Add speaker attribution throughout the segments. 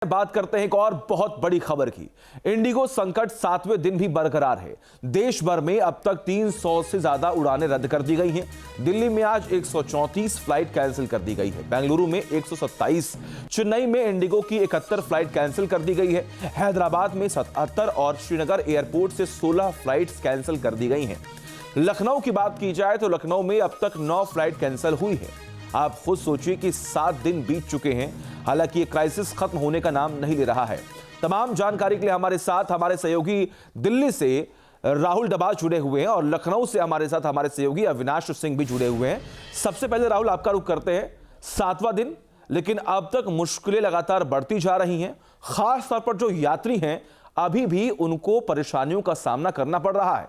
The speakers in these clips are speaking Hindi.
Speaker 1: बात करते हैं एक और बहुत बड़ी खबर की। इंडिगो संकट 7वें दिन भी बरकरार है। देश भर में अब तक 300 से ज्यादा उड़ानें रद्द कर दी गई हैं। दिल्ली में आज 134 फ्लाइट कैंसिल कर दी गई है। बेंगलुरु में 127, चेन्नई में इंडिगो की 71 फ्लाइट कैंसिल कर दी गई है। हैदराबाद में 77 और श्रीनगर एयरपोर्ट से 16 फ्लाइट्स कैंसिल कर दी गई हैं। लखनऊ की बात की जाए तो लखनऊ में अब तक 9 फ्लाइट कैंसिल हुई है। आप खुद सोचिए कि 7 दिन बीत चुके हैं, हालांकि ये क्राइसिस खत्म होने का नाम नहीं ले रहा है। तमाम जानकारी के लिए हमारे साथ हमारे सहयोगी दिल्ली से राहुल डबाल जुड़े हुए हैं और लखनऊ से हमारे साथ हमारे सहयोगी अविनाश सिंह भी जुड़े हुए हैं। सबसे पहले राहुल, आपका रुख करते हैं। 7वां दिन, लेकिन अब तक मुश्किलें लगातार बढ़ती जा रही हैं। खास तौर पर जो यात्री हैं, अभी भी उनको परेशानियों का सामना करना पड़ रहा है।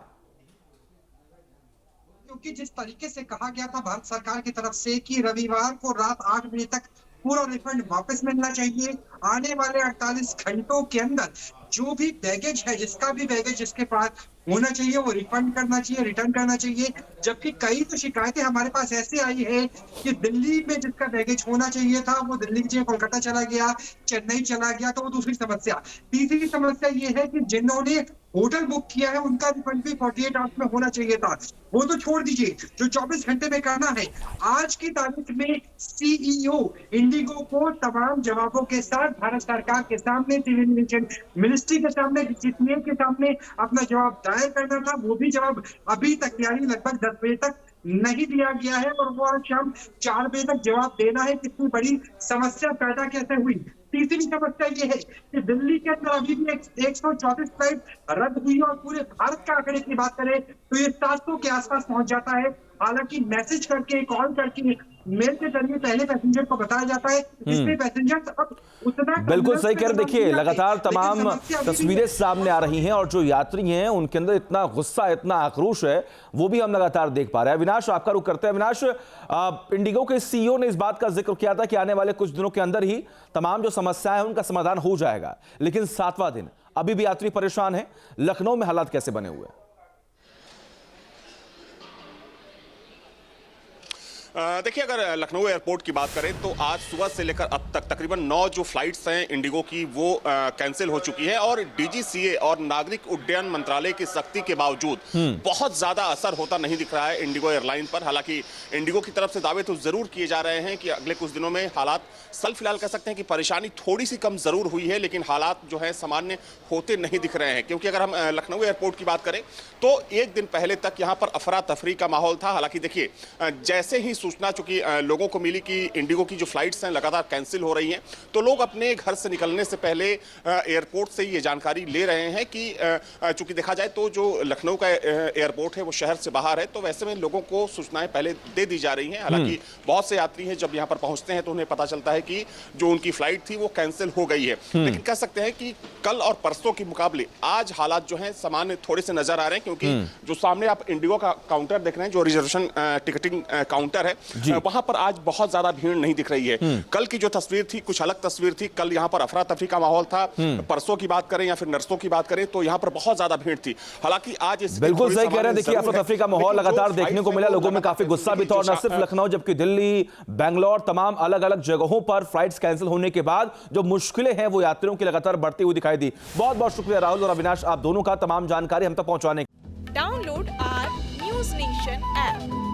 Speaker 2: क्योंकि जिस तरीके से कहा गया था भारत सरकार की तरफ से कि रविवार को रात 8 बजे तक पूरा रिफंड वापस मिलना चाहिए, आने वाले 48 घंटों के अंदर जो भी बैगेज है, जिसका भी बैगेज जिसके पास होना चाहिए वो रिफंड करना चाहिए, रिटर्न करना चाहिए। जबकि कई तो शिकायतें हमारे पास ऐसे आई है कि दिल्ली में जिसका बैगेज होना चाहिए था वो दिल्ली की जगह कोलकाता चला गया, चेन्नई चला गया, तो वो दूसरी समस्या। तीसरी समस्या ये है कि जिन्होंने होटल बुक किया है उनका रिफंड भी 48 आवर्स में होना चाहिए था। वो तो छोड़ दीजिए, जो 24 घंटे में करना है। आज की तारीख में सीईओ इंडिगो को तमाम जवाबों के साथ भारत सरकार के सामने, सिविल एविएशन मिनिस्ट्री के सामने, जीसीए के सामने अपना जवाब दायर करना था। वो भी जवाब अभी तक यानी लगभग 10 बजे तक नहीं दिया गया है और वो आज शाम 4 बजे तक जवाब देना है। कितनी बड़ी समस्या पैदा कैसे हुई। तीसरी समस्या ये है कि दिल्ली के अंदर अभी भी 134 फ्लाइट रद्द हुई और पूरे भारत का आंकड़े की बात करें तो ये 700 के आसपास पहुंच जाता है। हालांकि मैसेज करके, कॉल करके, मेल के जरिए पहले पैसेंजर को बताया जाता है, इसलिए पैसेंजर अब उतना
Speaker 1: बिल्कुल सही कह रहे। देखिए, लगातार तमाम तस्वीरें सामने आ रही हैं और जो यात्री हैं उनके अंदर इतना गुस्सा, इतना आक्रोश है, वो भी हम लगातार देख पा रहे हैं। अविनाश, आपका रुख करते हैं। अविनाश, इंडिगो के सीईओ ने इस बात का जिक्र किया था कि आने वाले कुछ दिनों के अंदर ही तमाम जो समस्याएं हैं उनका समाधान हो जाएगा, लेकिन 7वां दिन अभी भी यात्री परेशान है। लखनऊ में हालात कैसे बने हुए हैं?
Speaker 3: देखिए, अगर लखनऊ एयरपोर्ट की बात करें तो आज सुबह से लेकर अब तक तकरीबन 9 जो फ्लाइट्स हैं इंडिगो की वो कैंसिल हो चुकी है और डीजीसीए और नागरिक उड्डयन मंत्रालय की सख्ती के बावजूद बहुत ज्यादा असर होता नहीं दिख रहा है इंडिगो एयरलाइन पर। हालांकि इंडिगो की तरफ से दावे तो जरूर किए जा रहे हैं कि अगले कुछ दिनों में हालात फिलहाल कह सकते हैं कि परेशानी थोड़ी सी कम जरूर हुई है, लेकिन हालात जो है सामान्य होते नहीं दिख रहे हैं। क्योंकि अगर हम लखनऊ एयरपोर्ट की बात करें तो एक दिन पहले तक यहाँ पर अफरा तफरी का माहौल था। हालांकि देखिए, जैसे ही सूचना चूंकि लोगों को मिली कि इंडिगो की जो फ्लाइट्स हैं लगातार कैंसिल हो रही हैं, तो लोग अपने घर से निकलने से पहले एयरपोर्ट से ये जानकारी ले रहे हैं कि चूंकि देखा जाए तो जो लखनऊ का एयरपोर्ट है वो शहर से बाहर है, तो वैसे में लोगों को सूचनाएं पहले दे दी जा रही हैं। हालांकि बहुत से यात्री हैं जब यहाँ पर पहुंचते हैं तो उन्हें पता चलता है कि जो उनकी फ्लाइट थी वो कैंसिल हो गई है। लेकिन कह सकते हैं कि कल और परसों के मुकाबले आज हालात जो है सामान्य थोड़े से नजर आ रहे हैं। क्योंकि जो सामने आप इंडिगो का काउंटर देख रहे हैं, जो रिजर्वेशन टिकटिंग काउंटर है, वहां पर आज बहुत ज्यादा भीड़ नहीं दिख रही है। कल की जो तस्वीर थी कुछ अलग तस्वीर थी। कल यहाँ पर अफरा तफरी का माहौल था। परसों की बात करें या फिर नरसों की बात करें तो यहाँ पर बहुत ज्यादा भीड़ थी। हालांकि आज
Speaker 1: बिल्कुल सही कह रहे हैं। देखिए, अफरा तफरी का माहौल लगातार देखने को मिला, लोगों में काफी गुस्सा भी था। और न सिर्फ लखनऊ जबकि दिल्ली, बेंगलोर, तमाम अलग अलग जगहों पर फ्लाइट्स कैंसिल होने के बाद जो मुश्किलें हैं वो यात्रियों की लगातार बढ़ती हुई दिखाई दी। बहुत बहुत शुक्रिया राहुल और अविनाश, आप दोनों का तमाम जानकारी हम तक पहुंचाने।
Speaker 4: Download our news nation app.